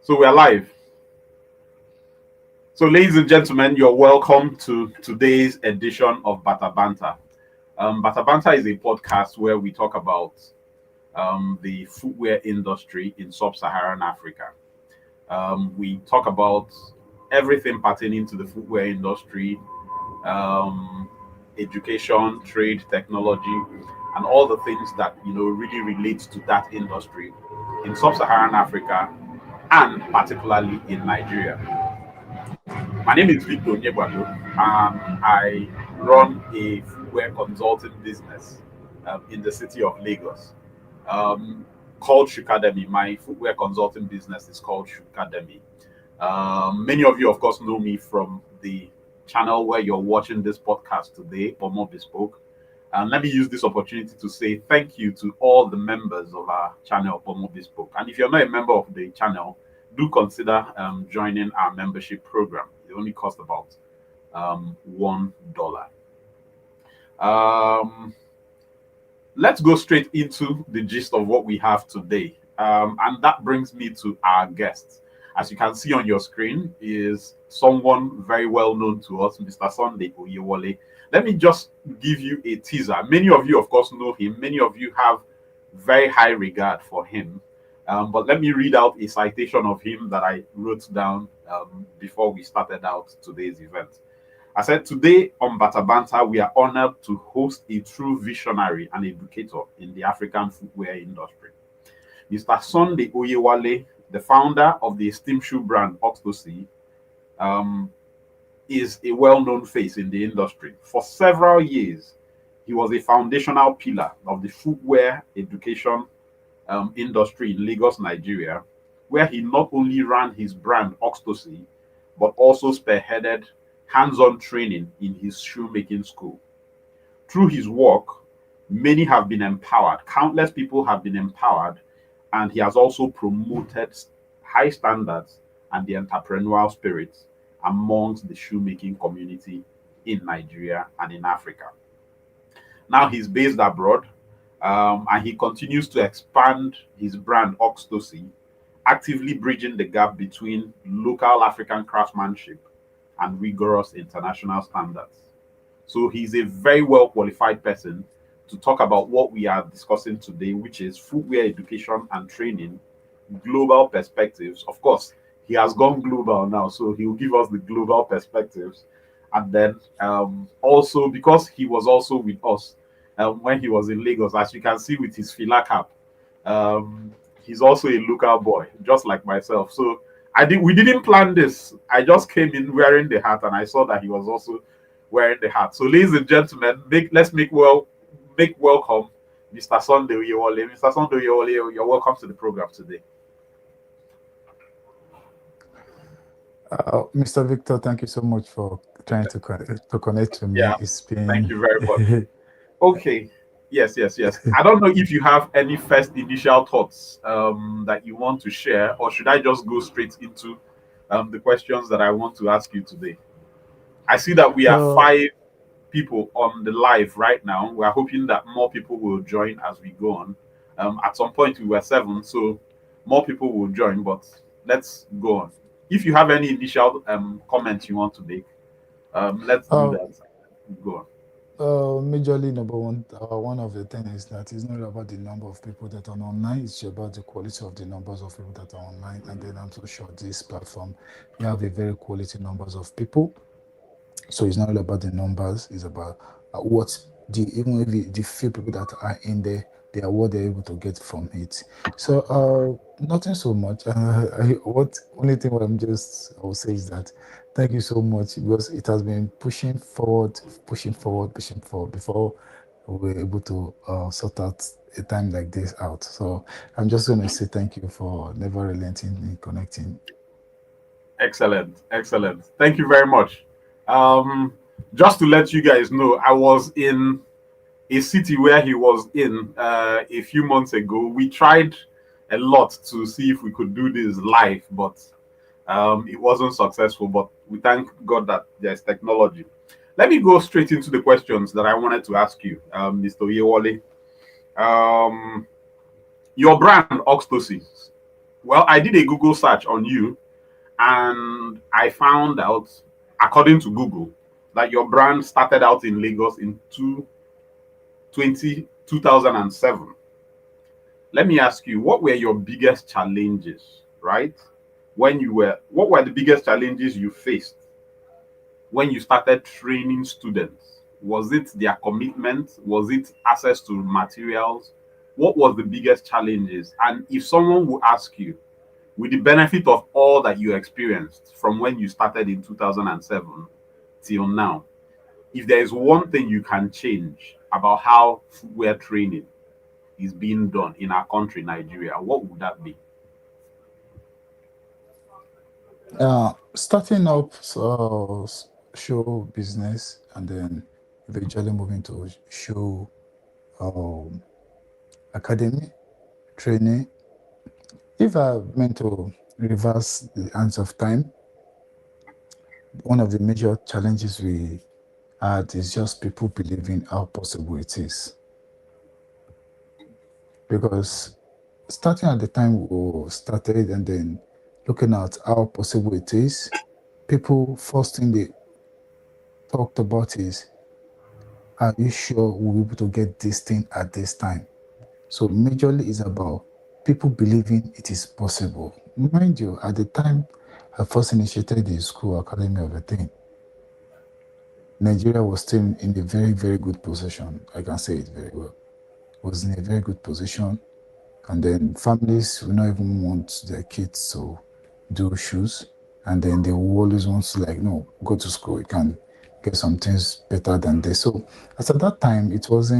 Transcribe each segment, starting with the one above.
So we're live. So, ladies and gentlemen, you're welcome to today's edition of Bata Banter. Bata Banter is a podcast where we talk about the footwear industry in Sub-Saharan Africa. We talk about everything pertaining to the footwear industry, education, trade, technology, and all the things that really relate to that industry in Sub-Saharan Africa and particularly in Nigeria. My name is Victor Onyebwado. I run a footwear consulting business in the city of Lagos um, called Shukademi. My footwear consulting business is called Shukademi. Many of you, of course, know me from the channel where you're watching this podcast today, or more bespoke. And let me use this opportunity to say thank you to all the members of our channel, Pomo Bespoke. And if you're not a member of the channel, do consider joining our membership program. It only costs about $1. Let's go straight into the gist of what we have today. And that brings me to our guest. As you can see on your screen, is someone very well known to us, Mr. Sunday Oyewale. Let me just give you a teaser. Many of you, of course, know him. Many of you have very high regard for him. But let me read out a citation of him that I wrote down before we started out today's event. I said, today on Bata Banter, we are honored to host a true visionary and educator in the African footwear industry. Mr. Sunday Oyewale, the founder of the esteemed shoe brand Octoxii, is a well-known face in the industry. For several years, he was a foundational pillar of the footwear education industry in Lagos, Nigeria, where he not only ran his brand Octoxii, but also spearheaded hands-on training in his shoemaking school. Through his work, many have been empowered, countless people have been empowered, and he has also promoted high standards and the entrepreneurial spirit amongst the shoemaking community in Nigeria and in Africa. Now he's based abroad, and he continues to expand his brand Octoxii, actively bridging the gap between local African craftsmanship and rigorous international standards. So he's a very well qualified person to talk about what we are discussing today, which is footwear education and training, global perspectives. Of course, he has gone global now, so he will give us the global perspectives. And then also, because he was also with us when he was in Lagos, as you can see with his fila cap, he's also a local boy, just like myself. So we didn't plan this. I just came in wearing the hat, and I saw that he was also wearing the hat. So, ladies and gentlemen, let's make welcome Mr. Sunday Oyewale. Mr. Sunday Oyewale, you're welcome to the program today. Mr. Victor, thank you so much for trying to connect to me. Yeah, It's been thank you very much. Okay. Yes. I don't know if you have any first initial thoughts that you want to share, or should I just go straight into the questions that I want to ask you today? I see that we are uh, 5 people on the live right now. We are hoping that more people will join as we go on. At some point, we were 7, so more people will join, but let's go on. If you have any initial comments you want to make, let's do uh, that. Go on. Majorly, number one of the things is that it's not about the number of people that are online, it's about the quality of the numbers of people that are online. And then I'm so sure this platform, you have a very quality numbers of people. So it's not all about the numbers, it's about what even if the few people that are in there, they are what they're able to get from it. So nothing so much. What only thing what I will say is that thank you so much, because it has been pushing forward before we were able to sort out a time like this out. So I'm just going to say thank you for never relenting in connecting. Excellent. Thank you very much. Um, just to let you guys know, I was in a city where he was in a few months ago. We tried a lot to see if we could do this live, but it wasn't successful. But we thank God that there's technology. Let me go straight into the questions that I wanted to ask you, Mr. Oyewale. Um, your brand, Octoxii, Well, I did a Google search on you, and I found out, according to Google, that your brand started out in Lagos in 2007. Let me ask you, what were your biggest challenges, right? What were the biggest challenges you faced when you started training students? Was it their commitment? Was it access to materials? What was the biggest challenges? And if someone would ask you, with the benefit of all that you experienced from when you started in 2007 till now, if there is one thing you can change about how footwear training is being done in our country, Nigeria, what would that be? Starting up show business and then eventually moving to show um, academy training. If I meant to reverse the hands of time, one of the major challenges we had is just people believing how possible it is. Because starting at the time we started and then looking at how possible it is, people first thing they talked about is, are you sure we'll be able to get this thing at this time? So majorly is about people believing it is possible. Mind you, at the time I first initiated the school academy of a thing, Nigeria was still in a very, very good position. I can say it very well. Was in a very good position. And then families will not even want their kids to do shoes. And then they will always want to like, no, go to school. You can get some things better than this. So as at that time, it was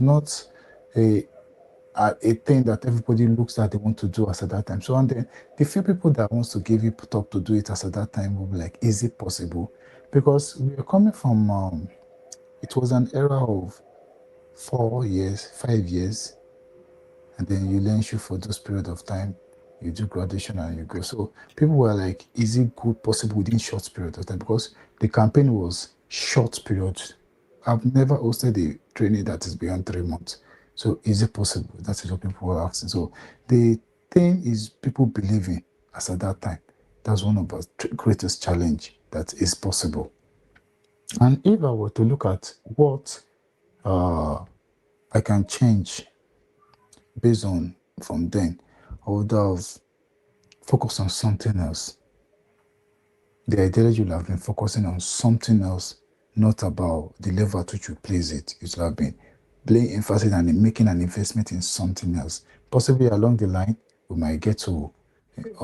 not a, a thing that everybody looks at they want to do as at that time. So and then the few people that wants to give you talk to do it as at that time will be like, is it possible? Because we are coming from it was an era of 4 years, 5 years, and then you learn shoe for those period of time. You do graduation and you go. So people were like, is it good possible within short period of time? Because the campaign was short period. I've never hosted a training that is beyond 3 months. So is it possible? That is what people were asking. So the thing is people believing as at that time. That's one of our greatest challenge that is possible. And if I were to look at what uh, I can change based on from then, I would have focused on something else. The ideology would have been focusing on something else, not about the level at which you place it. It would have been laying emphasis and making an investment in something else. Possibly along the line, we might get to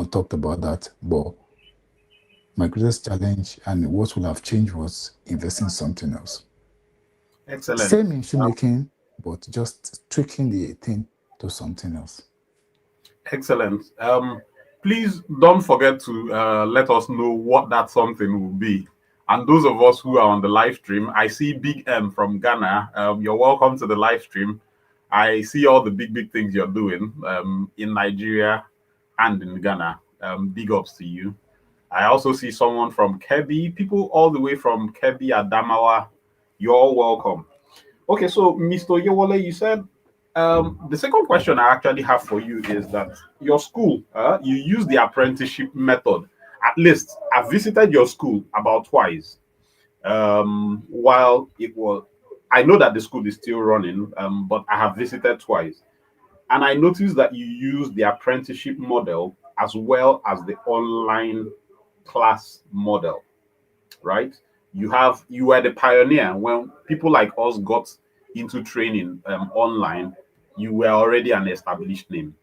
talk about that. But my greatest challenge and what will have changed was investing in something else. Excellent. Same in shoemaking, but just tweaking the thing to something else. Excellent. Please don't forget to let us know what that something will be. And those of us who are on the live stream, I see Big M from Ghana. You're welcome to the live stream. I see all the big, big things you're doing in Nigeria and in Ghana. Big ups to you. I also see someone from Kebbi, people all the way from Kebbi, Adamawa. You're all welcome. Okay, so Mr. Yewole, you said the second question I actually have for you is that your school, you use the apprenticeship method. At least I visited your school about twice. While it was, I know that the school is still running, but I have visited twice, and I noticed that you use the apprenticeship model as well as the online class model, right? You were the pioneer when people like us got into training online. You were already an established name,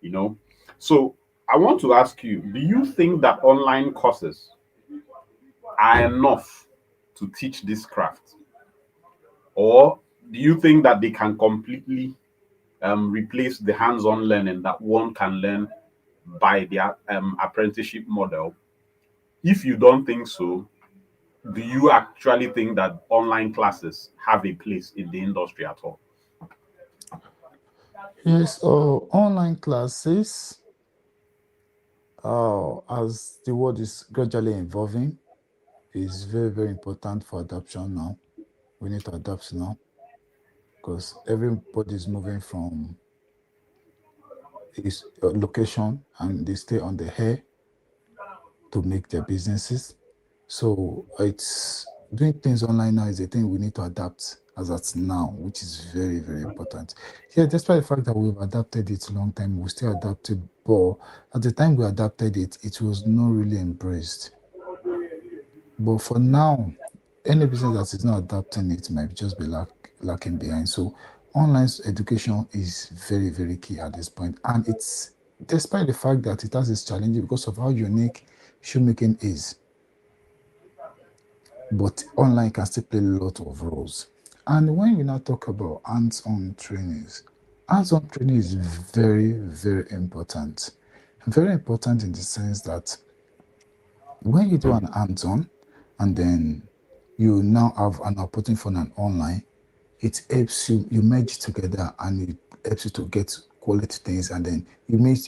you know. So I want to ask you: do you think that online courses are enough to teach this craft, or do you think that they can completely replace the hands-on learning that one can learn by the apprenticeship model? If you don't think so, do you actually think that online classes have a place in the industry at all? Yes, online classes, as the world is gradually evolving, is very, very important for adoption now. We need to adapt now because everybody is moving from is location, and they stay on the air to make their businesses. So it's doing things online now is a thing we need to adapt as at now, which is very, very important. Yeah, despite the fact that we've adapted it a long time, we still adapted, but at the time we adapted it, it was not really embraced. But for now, any business that is not adapting it might just be lacking behind. So online education is very, very key at this point. And it's despite the fact that it has its challenges because of how unique shoemaking is, but online can still play a lot of roles. And when we now talk about hands-on trainings, hands-on training is very, very important. Very important in the sense that when you do an hands-on and then you now have an opportunity for an online, it helps you merge together and it helps you to get quality things and then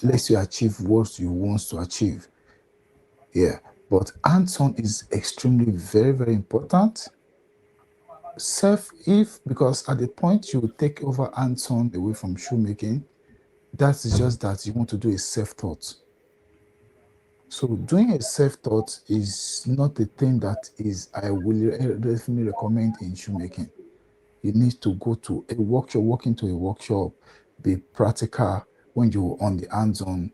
lets you achieve what you want to achieve. Yeah. But hands-on is extremely very, very important. Self if because at the point you take over hands-on away from shoemaking, that is just that you want to do a self-taught. So doing a self-taught is not a thing that is I will definitely recommend in shoemaking. You need to go to a workshop, walk into a workshop, be practical when you're on the hands-on,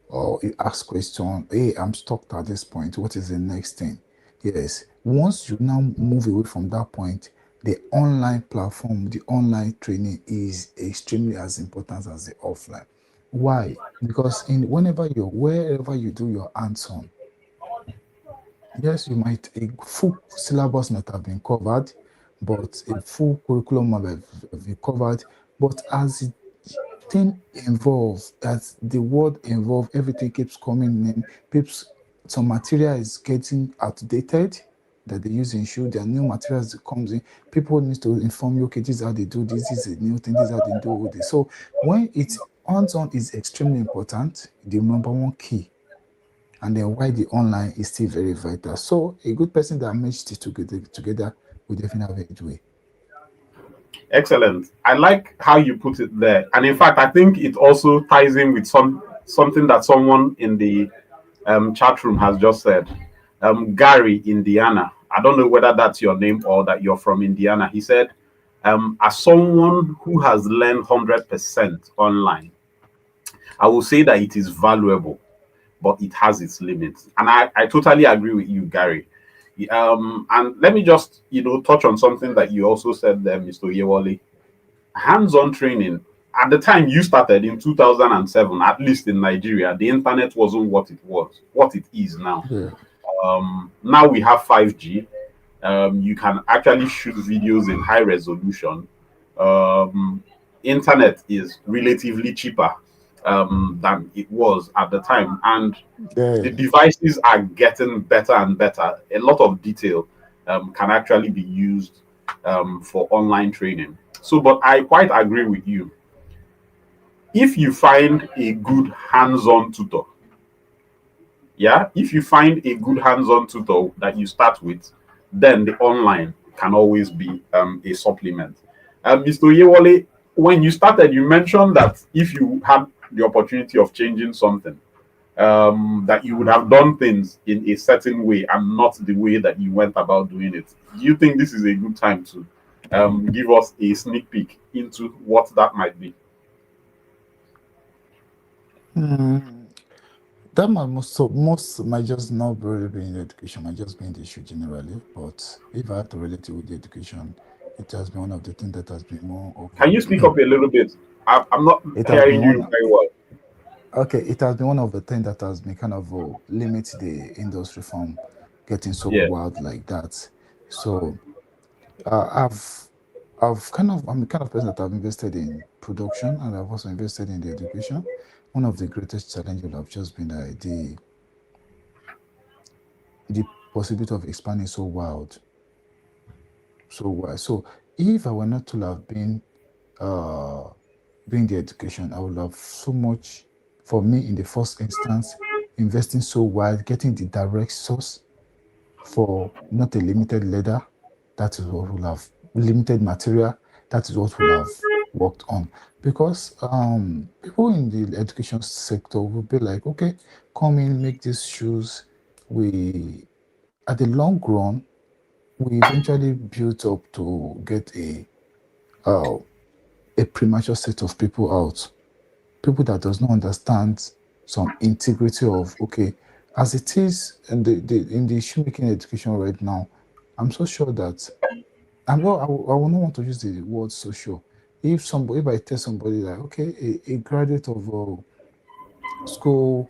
or you ask question, hey, I'm stuck at this point. What is the next thing? Yes. Once you now move away from that point, the online platform, the online training is extremely as important as the offline. Why? Because in wherever you do your hands-on, yes, you might a full syllabus might have been covered, but a full curriculum might have been covered. But as the thing evolves, as the word evolve, everything keeps coming in. People, some material is getting outdated that they use in shoe. There are new materials that comes in. People need to inform you, okay, this is how they do this. This is a new thing. This is how they do this. So when it's hands-on is extremely important, the number one key, and then why the online is still very vital. So a good person that matched it together will definitely have a way. Excellent. I like how you put it there, and in fact, I think it also ties in with something that someone in the chat room has just said. Gary, Indiana. I don't know whether that's your name or that you're from Indiana. He said, as someone who has learned 100% online, I will say that it is valuable, but it has its limits. And I totally agree with you, Gary. And let me just, touch on something that you also said there, Mr. Oyewale. Hands-on training. At the time you started in 2007, at least in Nigeria, the internet wasn't what it is now. Yeah. Now we have 5G. You can actually shoot videos in high resolution. Um, Internet is relatively cheaper than it was at the time, and the Yeah. devices are getting better and better. A lot of detail can actually be used for online training. So, but I quite agree with you. If you find a good hands-on tutor, yeah, if you find a good hands-on tutor that you start with, then the online can always be a supplement. Mr. Yewale, when you started, you mentioned that if you had the opportunity of changing something, that you would have done things in a certain way and not the way that you went about doing it. Do you think this is a good time to give us a sneak peek into what that might be? Mm, that might most might just not really be in education, might just be in the issue generally. But if I have to relate it with the education, it has been one of the things that has been more of Can you speak up a little bit? I'm not it has been hearing one you very well. okay, it has been one of the things that has been kind of limit the industry from getting so Yeah. wild like that. So uh, I've I'm the kind of person that I've invested in production and I've also invested in the education. One of the greatest challenges have just been the possibility of expanding so wild, so wide. So if I were not to have been uh doing the education, I would have so much for me in the first instance, investing so wide, getting the direct source for not a limited leather. That is what will have limited material. That is what will have worked on. Because people in the education sector will be like, okay, come in, make these shoes. We, at the long run, we eventually built up to get uh, a premature set of people out, people that does not understand some integrity of, okay, as it is in in the shoemaking education right now. I'm so sure that I will not want to use the word social. If I tell somebody that, okay, a graduate of school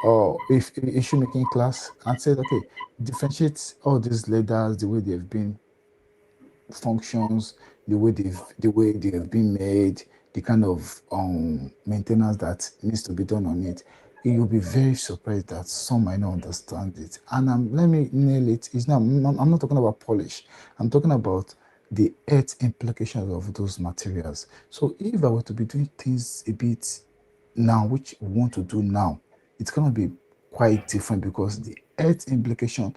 or if a shoemaking class, and said, okay, differentiate all these leathers, the way they've been functions, the way they have been made, the kind of maintenance that needs to be done on it, you'll be very surprised that some might not understand it. And let me nail it. It's not. I'm not talking about polish. I'm talking about the earth implications of those materials. So if I were to be doing things a bit now, which we want to do now, it's gonna be quite different because the earth implication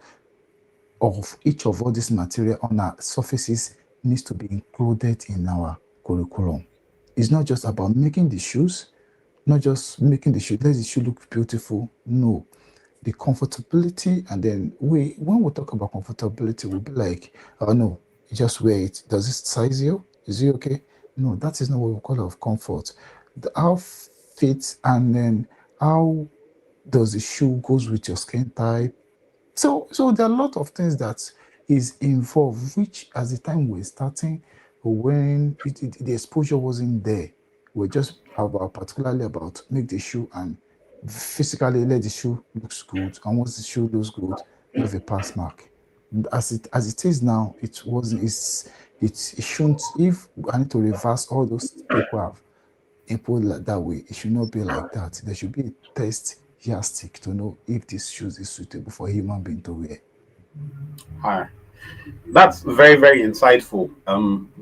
of each of all these material on our surfaces needs to be included in our curriculum. It's not just about making the shoes, not just making the shoe, let the shoe look beautiful. No, the comfortability, and then when we talk about comfortability, we'll be like, oh no, you just wear it. Does it size you? Is it okay? No, that is not what we call of comfort. How fit, and then how does the shoe goes with your skin type, so there are a lot of things that is involved, which at the time we're starting, when the exposure wasn't there, we're just about particularly about make the shoe and physically let the shoe looks good. And once the shoe looks good, you have a pass mark. As it is now, it wasn't. It shouldn't. If I need to reverse all those people have input like that way, it should not be like that. There should be a test yardstick to know if this shoes is suitable for a human being to wear. Hi. That's very, very insightful.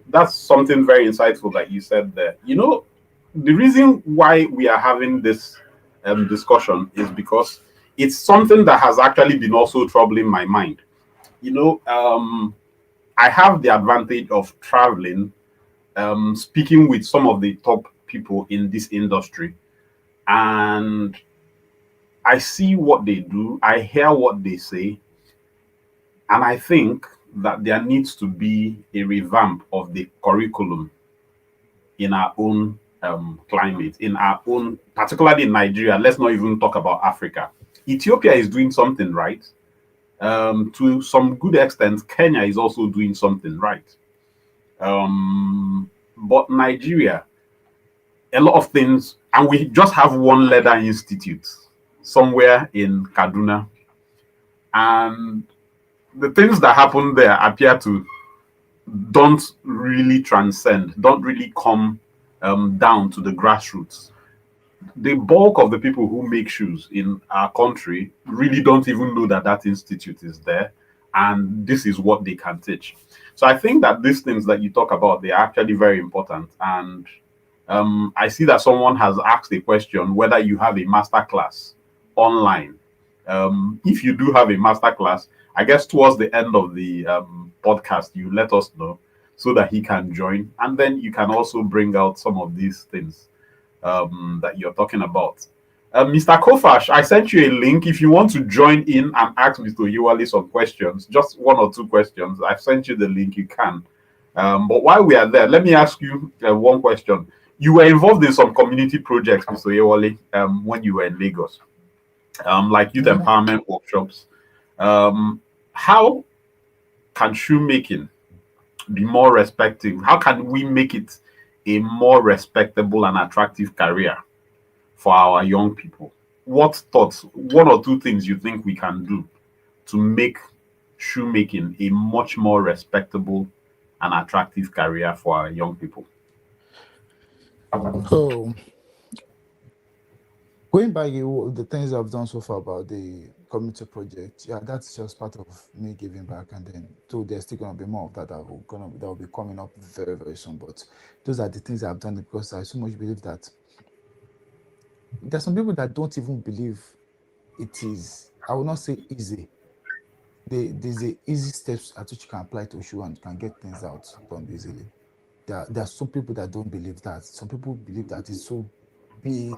That's something very insightful that you said there. The reason why we are having this discussion is because it's something that has actually been also troubling my mind. You know, um, I have the advantage of traveling, speaking with some of the top people in this industry, and I see what they do, I hear what they say, and I think that there needs to be a revamp of the curriculum in our own climate, in our own, particularly in Nigeria. Let's not even talk about Africa. Ethiopia is doing something right. To some good extent, Kenya is also doing something right. But Nigeria, a lot of things, and we just have one leather institute somewhere in Kaduna, and the things that happen there appear to don't really transcend, don't really come down to the grassroots. The bulk of the people who make shoes in our country really don't even know that that institute is there, and this is what they can teach. So I think that these things that you talk about, they are actually very important. And I see that someone has asked a question whether you have a master class online. If you do have a master class, I guess towards the end of the podcast, you let us know so that he can join, and then you can also bring out some of these things that you're talking about. Mr. Kofash, I sent you a link. If you want to join in and ask Mr. Oyewale some questions, just one or two questions, I've sent you the link. You can. But while we are there, let me ask you one question. You were involved in some community projects, Mr. Oyewale, when you were in Lagos, like youth Yeah. empowerment workshops. How can shoemaking be more respected? How can we make it a more respectable and attractive career for our young people? What thoughts, one or two things you think we can do to make shoemaking a much more respectable and attractive career for our young people? So going by the things I've done so far about the community project, yeah, that's just part of me giving back. And then so there's still gonna be more of that that will be coming up very, very soon. But those are the things I've done because I so much believe that there's some people that don't even believe it is, I will not say easy. There's a easy steps at which you can apply to show and can get things out done easily. there are some people that don't believe that. Some people believe that it's so big,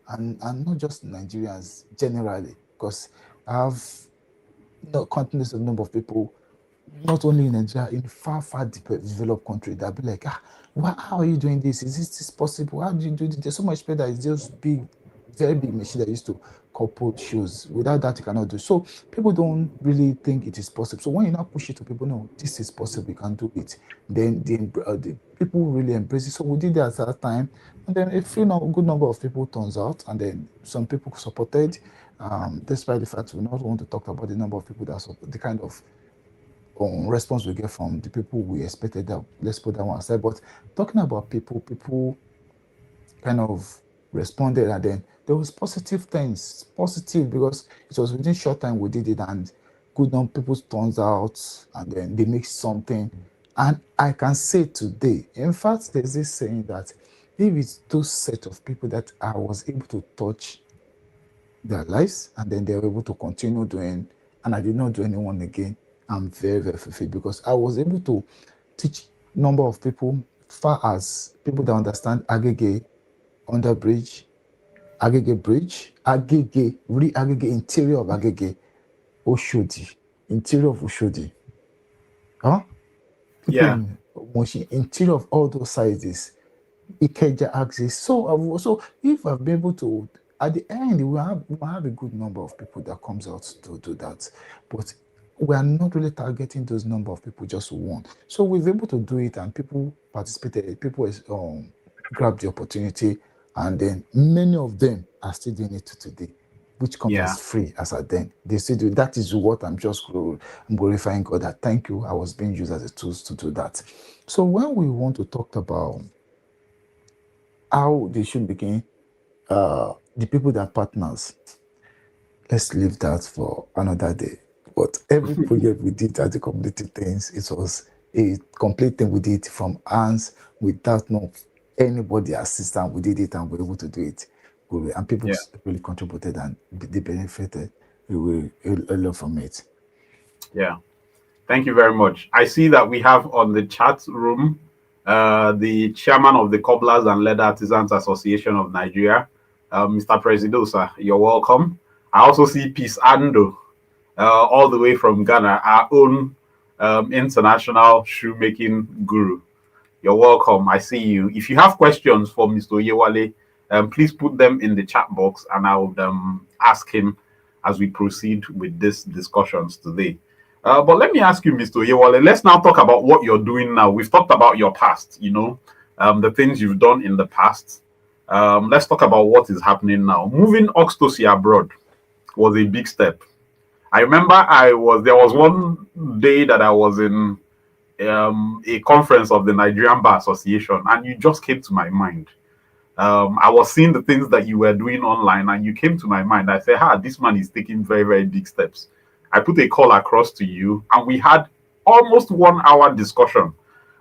and not just Nigerians generally, because I have countless of number of people, not only in Nigeria, in far developed country, that be like, how are you doing this? Is this possible? How do you do this? There's so much people that is just big, very big machine that used to couple shoes. Without that, you cannot do. So people don't really think it is possible. So when you now push it to people, no, this is possible, you can do it. Then the people really embrace it. So we did that at that time, and then a good number of people turns out, and then some people supported. Despite the fact we not want to talk about the number of people that support, the kind of response we get from the people we expected, that let's put that one aside. But talking about people kind of responded, and then there was positive things, positive, because it was within short time we did it, and good number people turns out, and then they make something. And I can say today, in fact, there's this saying that if it's those set of people that I was able to touch their lives, and then they were able to continue doing, and I did not do anyone again, I'm very fulfilled, because I was able to teach number of people, far as people that understand Agege underbridge, Agege bridge, Agege, re-Agege, interior of Agege, Oshodi, interior of Oshodi. Huh? People Yeah. in Moshi, interior of all those sizes, Ikeja axis. So if I've been able to, at the end, we have a good number of people that comes out to do that, but we are not really targeting those number of people, just one. So we've been able to do it, and people participated. People grabbed the opportunity, and then many of them are still doing it to today, which comes Yeah. as free as at then. They still do. That is what I'm glorifying God. That thank you. I was being used as a tool to do that. So when we want to talk about how they should begin, the people that partners, let's leave that for another day. But every project we did at the community things, it was a complete thing. We did from hands, without no anybody assistant. We did it, and we were able to do it. And people Yeah. really contributed, and they benefited a lot from it. Yeah. Thank you very much. I see that we have on the chat room the chairman of the Cobblers and Leather Artisans Association of Nigeria, Mr. Presido, sir. You're welcome. I also see Peace Ando, all the way from Ghana, our own international shoemaking guru. You're welcome. I see you. If you have questions for Mr. Oyewale, please put them in the chat box, and I would ask him as we proceed with these discussions today. But let me ask you, Mr. Oyewale, let's now talk about what you're doing now. We've talked about your past, the things you've done in the past. Let's talk about what is happening now. Moving Octoxii abroad was a big step. I remember there was one day that I was in a conference of the Nigerian Bar Association, and you just came to my mind. I was seeing the things that you were doing online, and you came to my mind. I said, this man is taking very, very big steps. I put a call across to you, and we had almost 1 hour discussion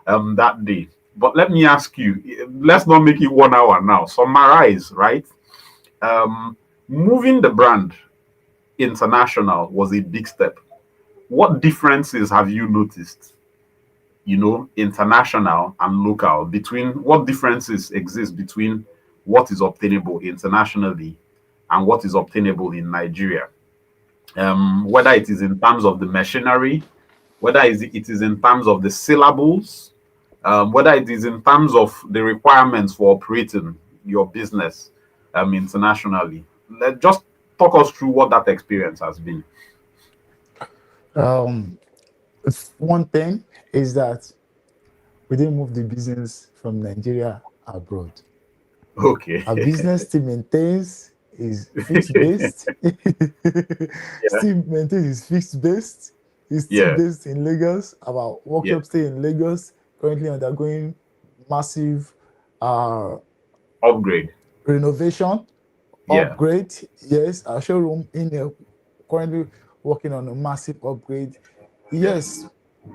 that day. But let me ask you, let's not make it 1 hour now. Summarize, right? Moving the brand international was a big step. What differences have you noticed, international and local, between what differences exist between what is obtainable internationally and what is obtainable in Nigeria? Whether it is in terms of the machinery, whether it is in terms of the syllables, whether it is in terms of the requirements for operating your business internationally. Just talk us through what that experience has been. Um, One thing is that we didn't move the business from Nigeria abroad. Okay. Our business still maintains is fixed based. Yeah. Still maintains is fixed based. It's still Yeah. based in Lagos. Our Yeah. workshop stay in Lagos. Currently undergoing massive uh Upgrade. renovation, Yeah. upgrade. Yes, our showroom in there currently working on a massive upgrade. Yeah. Yes,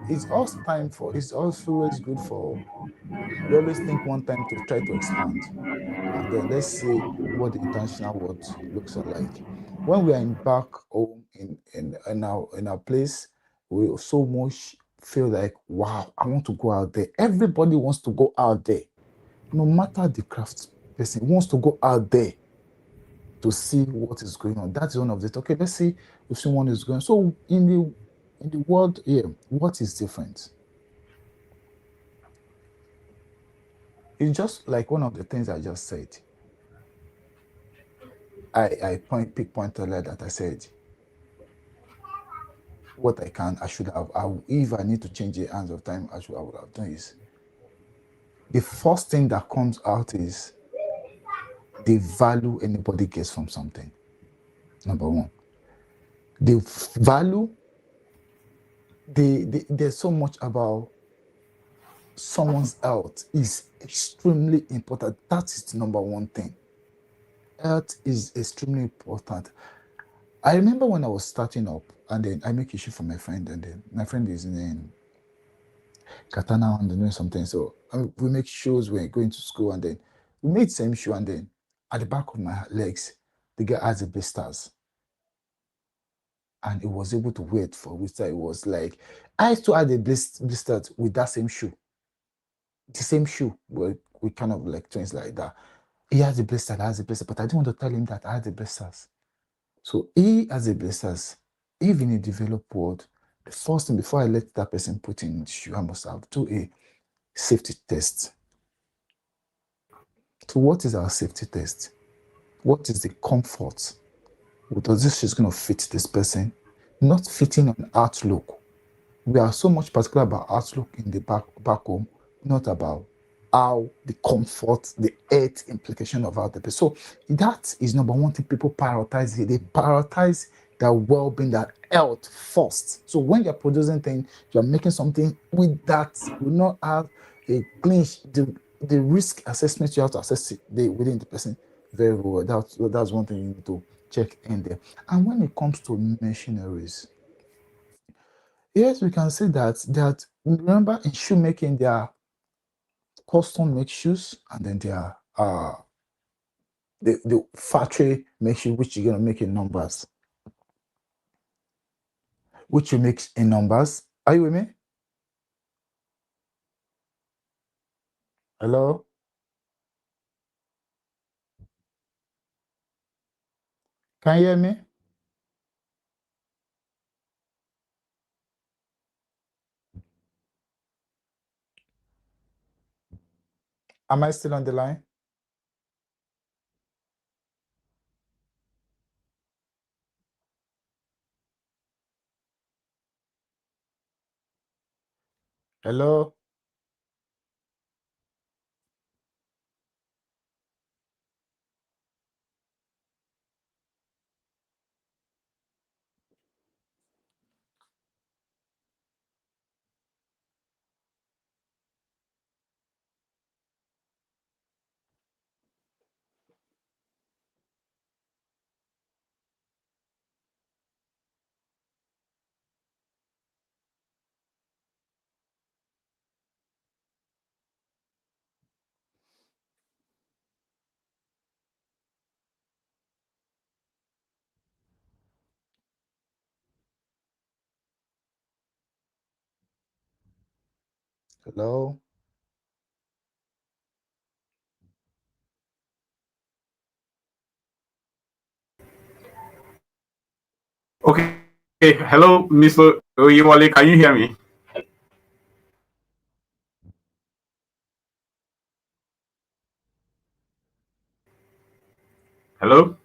it's also always good for, we always think one time to try to expand, and then let's see what the international world looks like. When we are in back home in our place, we so much feel like, wow, I want to go out there. Everybody wants to go out there. No matter the craft person wants to go out there to see what is going on. That's one of it. Okay, let's see if someone is going. So in the world here, what is different? It's just like one of the things I just said. I pick point earlier that I said what I can, I should have. If I need to change the hands of time, I would have done is the first thing that comes out is the value anybody gets from something. Number one, the value. There's so much about someone's health is extremely important. That is the number one thing. Health is extremely important. I remember when I was starting up, and then I make a shoe for my friend, and then my friend is in Katana and doing something. So we make shoes. We're going to school, and then we made same shoe, and then at the back of my legs, the guy has the blisters, and he was able to wear it for which it was like I used to add the blisters with that same shoe, the same shoe. We kind of like twins like that. He has the blisters, I has the blisters, but I don't want to tell him that I had the blisters. So he has the blisters. Even in the developed world, the first thing before I let that person put in the shoe, I must have do a safety test. So what is our safety test? What is the comfort? Does this shoe going to fit this person? Not fitting on outlook. We are so much particular about outlook in the back home, not about how the comfort, the health implication of how the person. So that is number one thing people prioritize. They prioritize their well-being, their health first. So when you're producing things, you're making something with that will not have a clinch. The risk assessment you have to assess it within the person very well. That's one thing you need to check in there. And when it comes to machineries, yes, we can say that remember in shoemaking there are custom make shoes and then there are the factory make shoes which you're gonna make in numbers, which you make in numbers. Are you with me? Hello? Can you hear me? Am I still on the line? Hello? Hello? Okay. Hello, Mr. Oyewale. Can you hear me? Hello?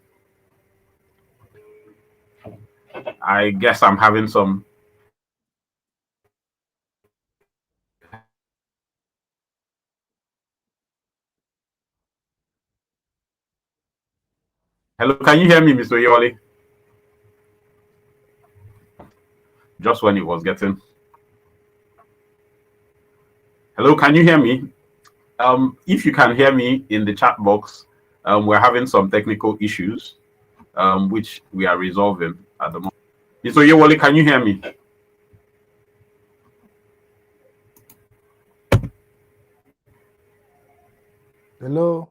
I guess I'm having some. Hello, can you hear me, Mr. Oyewale? Just when it was getting. Hello, can you hear me? If you can hear me in the chat box, we're having some technical issues, which we are resolving at the moment. Mr. Oyewale, can you hear me? Hello?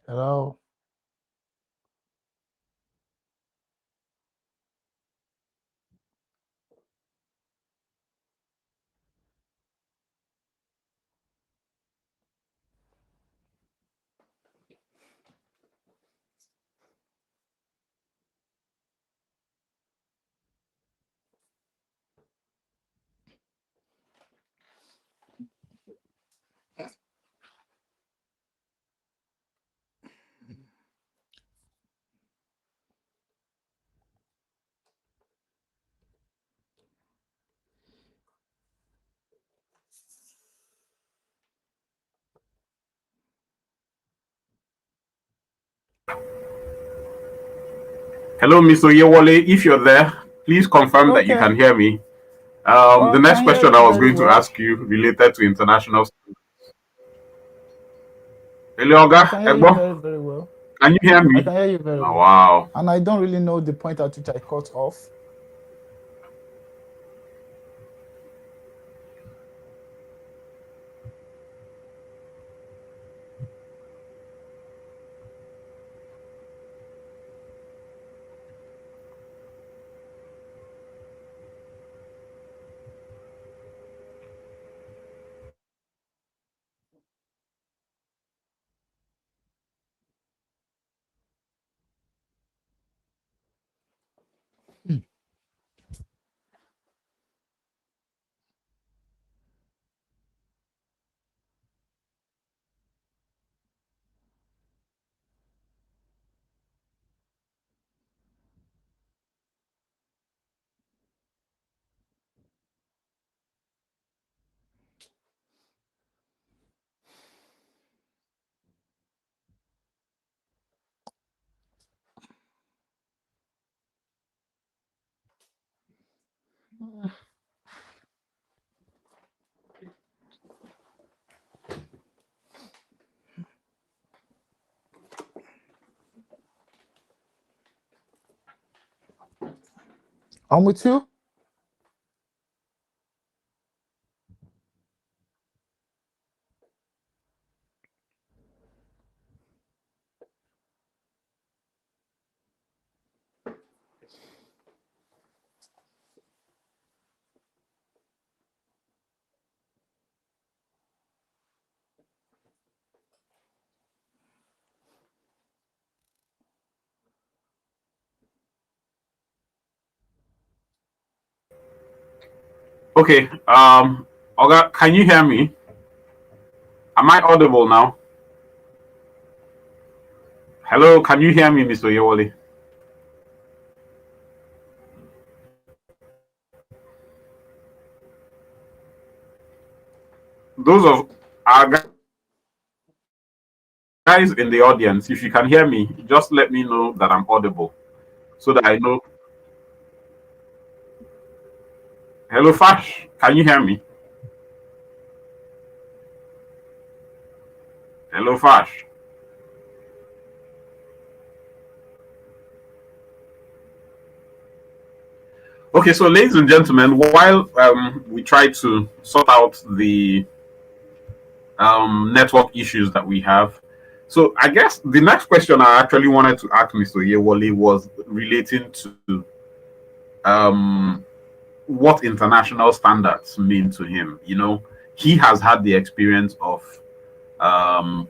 Hello. Hello, Mr. Oyewale. If you're there, please confirm that you Okay. can hear me. Well, The I next can hear question you I was very going to well. ask you related to international. Hello, I Oga, can hear you Egbo, very, very well. can you hear I me? can hear you very Oh, well. wow. And I don't really know the point at which I cut off. I'm with you. Okay. Oga, can you hear me? Am I audible now? Hello, can you hear me, Mr. Oyewale? Those of our guys in the audience, if you can hear me, just let me know that I'm audible so that I know. Hello, Fash, can you hear me? Hello, Fash. Okay, so ladies and gentlemen, while we try to sort out the network issues that we have, so I guess the next question I actually wanted to ask Mr. Yewole was relating to um, what international standards mean to him. He has had the experience of um,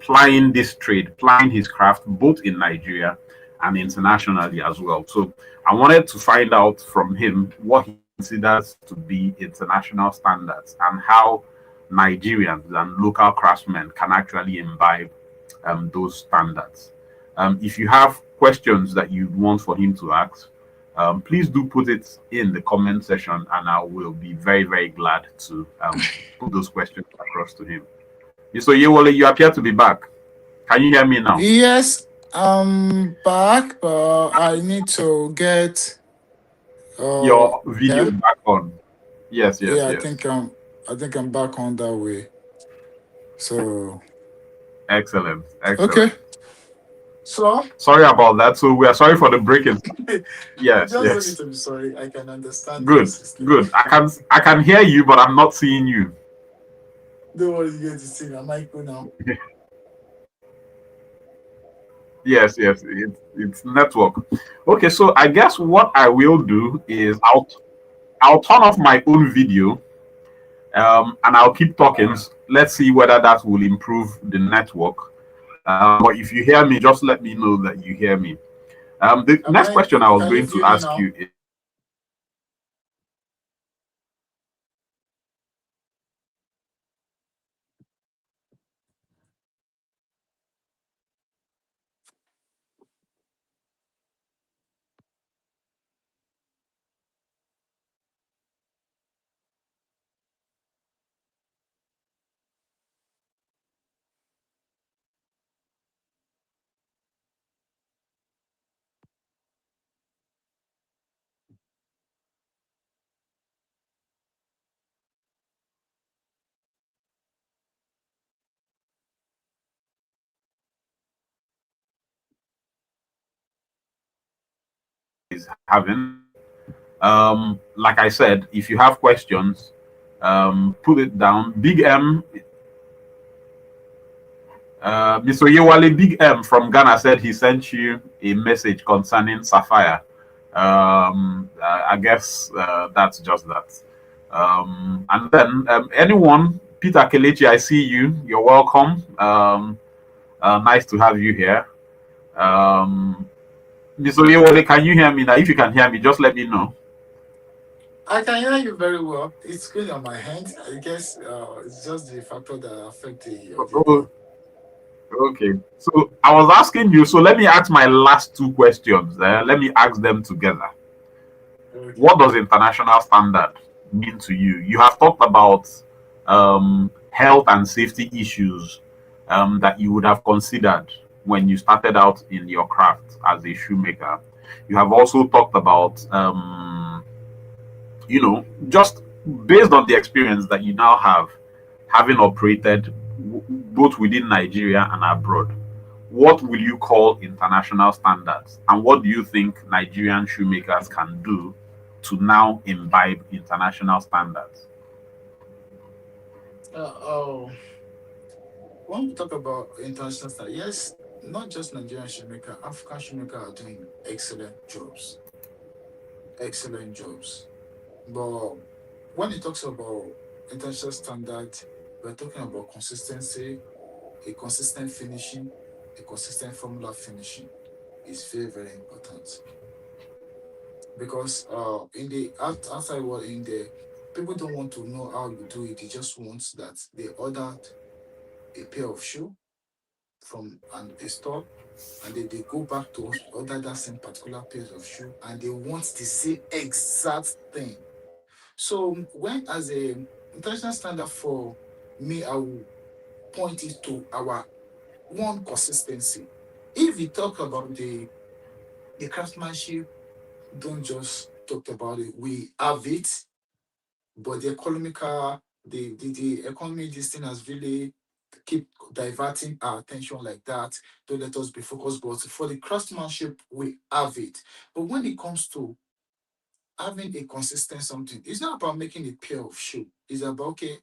plying this trade, plying his craft both in Nigeria and internationally as well. So I wanted to find out from him what he considers to be international standards and how Nigerians and local craftsmen can actually imbibe those standards. If you have questions that you want for him to ask, please do put it in the comment section and I will be very, very glad to put those questions across to him. So Yewole, you appear to be back. Can you hear me now? Yes, I'm back, but I need to get Your yeah. video back on. Yes, yes, Yeah, yes. I think I'm back on that way. So Excellent, okay. excellent. So Sorry about that. So we are sorry for the break-in. you Yes, just don't need yes. to be sorry. I can understand your Good, system. good. I can hear you, but I'm not seeing you. Don't worry, you get to see my mic now. Yes, yes, it's network. Okay, so I guess what I will do is I'll turn off my own video, and I'll keep talking. Let's see whether that will improve the network. But if you hear me, just let me know that you hear me. The Am next I? question I was Can you going to feel me ask now? you is having. Like I said, if you have questions, put it down. Big M, Mr. Oyewale, Big M from Ghana said he sent you a message concerning Sapphire. I guess that's just that. And then anyone, Peter Kelechi, I see you. You're welcome. Nice to have you here. Mr. Oyewale, can you hear me now? If you can hear me, just let me know. I can hear you very well. It's good on my hand. I guess it's just the factor that affect the Oh, audio. okay. So I was asking you. So let me ask my last two questions. Let me ask them together. Okay. What does international standard mean to you? You have talked about health and safety issues that you would have considered when you started out in your craft as a shoemaker. You have also talked about, just based on the experience that you now have, having operated both within Nigeria and abroad. What will you call international standards? And what do you think Nigerian shoemakers can do to now imbibe international standards? Oh, when we talk about international standard, yes, not just Nigerian shoemaker, African shoemaker are doing excellent jobs, excellent jobs. But when it talks about international standard, we're talking about consistency, a consistent finishing, a consistent formula finishing is very, very important. Because in the outside world, in the people don't want to know how you do it. They just want that they ordered a pair of shoe from a store, and they go back to order that same particular pair of shoe, and they want the same exact thing. So when as a international standard for me, I will point it to our one consistency. If we talk about the craftsmanship, don't just talk about it. We have it, but the economical, the economy, this thing has really keep diverting our attention like that to let us be focused. But for the craftsmanship, we have it. But when it comes to having a consistent something, it's not about making a pair of shoe. It's about okay.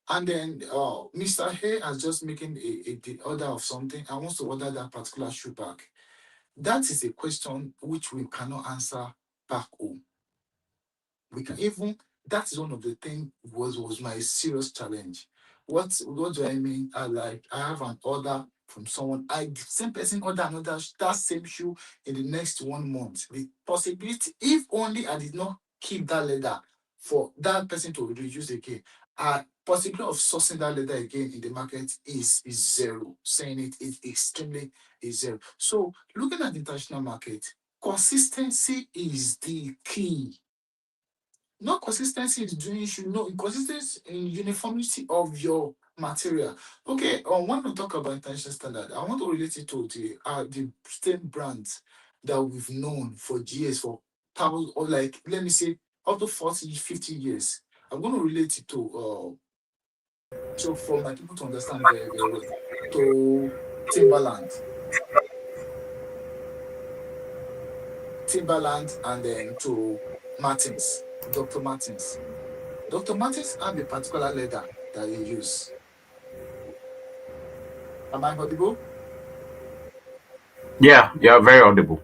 And then Mr. Hay has just making the order of something and wants to order that particular shoe back. That is a question which we cannot answer back home. We can even that is one of the things was my serious challenge. What do I mean? I have an order from someone. I the same person order another that same shoe in the next 1 month. The possibility, if only I did not keep that leather for that person to reuse again, possibility of sourcing that leather again in the market is zero. Saying it is extremely is zero. So looking at the international market, consistency is the key. Not consistency in doing you should know consistency in uniformity of your material. Okay, when we talk about international standard, I want to relate it to the same brands that we've known for years, for thousands, or like let me say up to 40, 50 years. I'm going to relate it to so for my people to understand very, very well. To Timberland. Timberland and then to Martins, Dr. Martins. Dr. Martens have a particular leather that they use. Am I audible? Yeah, you're very audible.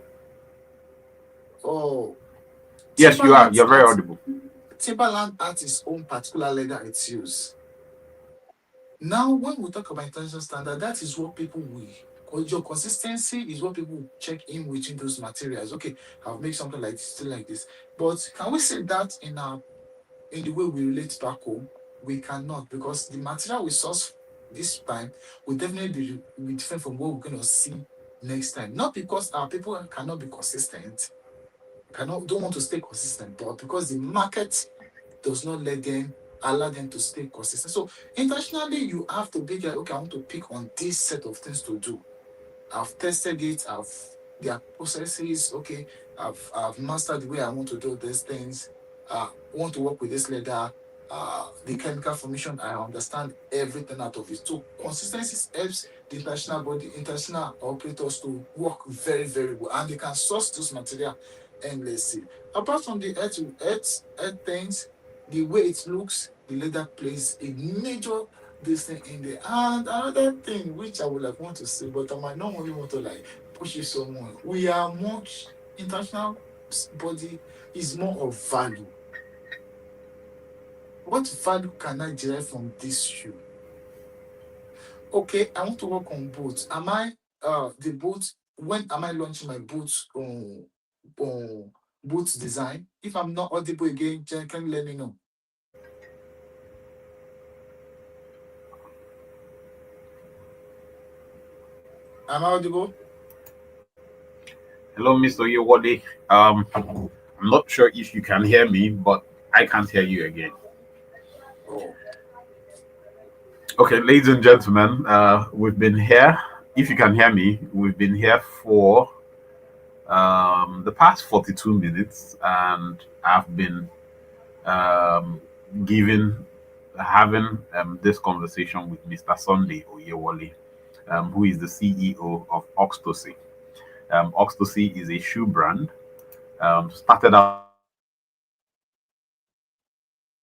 Oh, Yes, you are. Timberland You're very art, audible. Timberland art its own particular leather it's used. Now, when we talk about international standard, that is what people will. Because your consistency is what people will check in between those materials. Okay, I'll make something like this, still like this. But can we say that in the way we relate back home? We cannot, because the material we source this time will definitely be different from what we're going to see next time. Not because our people cannot be consistent, cannot don't want to stay consistent, but because the market does not let them allow them to stay consistent. So intentionally, you have to be like, okay, I want to pick on this set of things to do. I've tested it. I've their processes. Okay, I've mastered the way I want to do these things. Want to work with this leather. The chemical formation, I understand everything out of it. So consistency helps the international body, international operators to work very, very well, and they can source this material endlessly. Apart from the earth things, the way it looks, the leather plays a major this thing in there. And another thing which I would like want to say, but I might not only want to like push it so more. We are much international body is more of value. What value can I derive from this shoe? Okay, I want to work on boots. Am I the boots? When am I launching my boots on boots design? If I'm not audible again, Jen, can you let me know? Am I audible? Hello, Mr. Yewode. I'm not sure if you can hear me, but I can't hear you again. Oh, Okay, ladies and gentlemen, we've been here. If you can hear me, we've been here for the past 42 minutes, and I've been um, giving having this conversation with Mr. Sunday Oyewale, who is the CEO of Octoxii. Octoxii is a shoe brand. Started out as a shoemaking business, and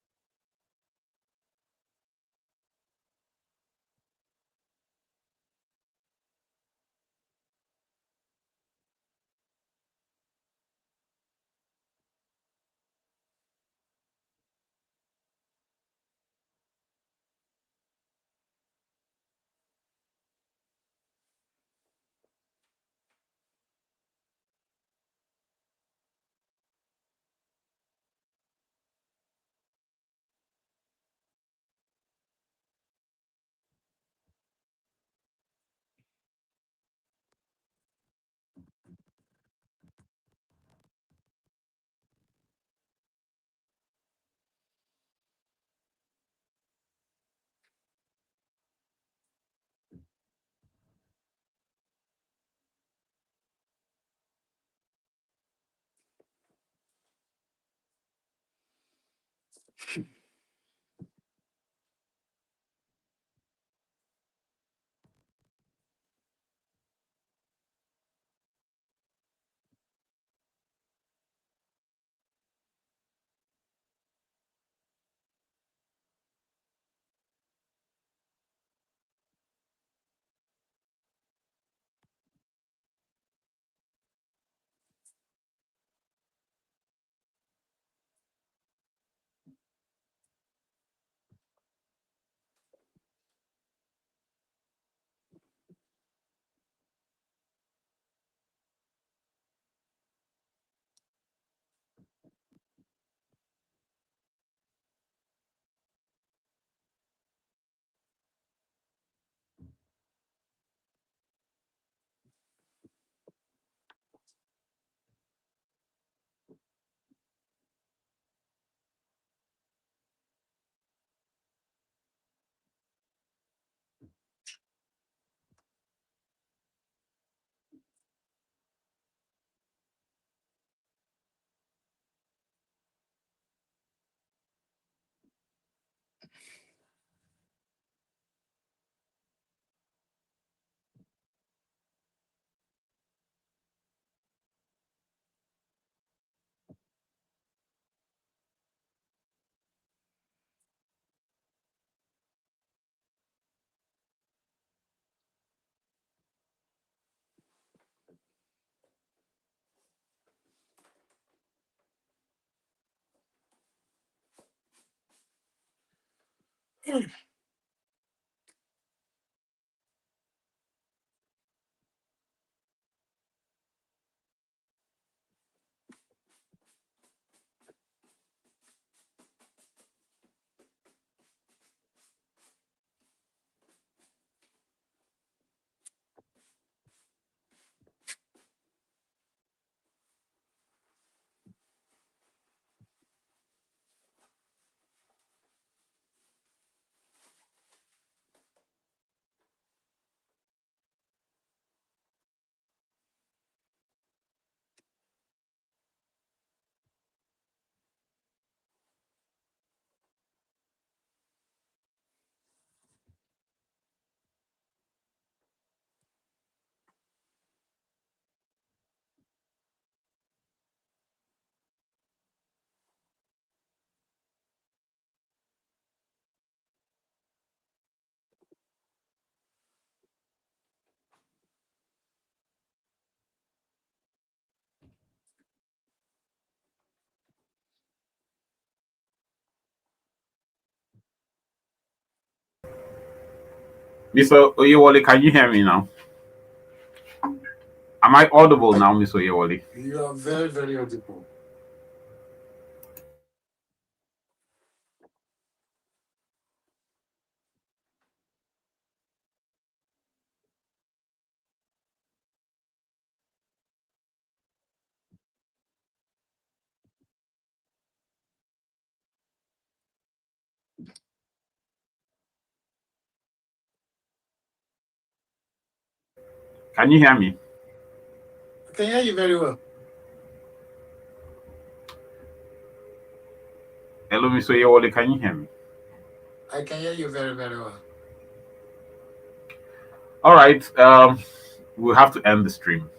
Mr. Oyewale, can you hear me now? Am I audible now, Mr. Oyewale? You are very, very audible. Can you hear me? I can hear you very well. Hello, Mr. Oyewale, can you hear me? I can hear you very, very well. All right. We'll have to end the stream.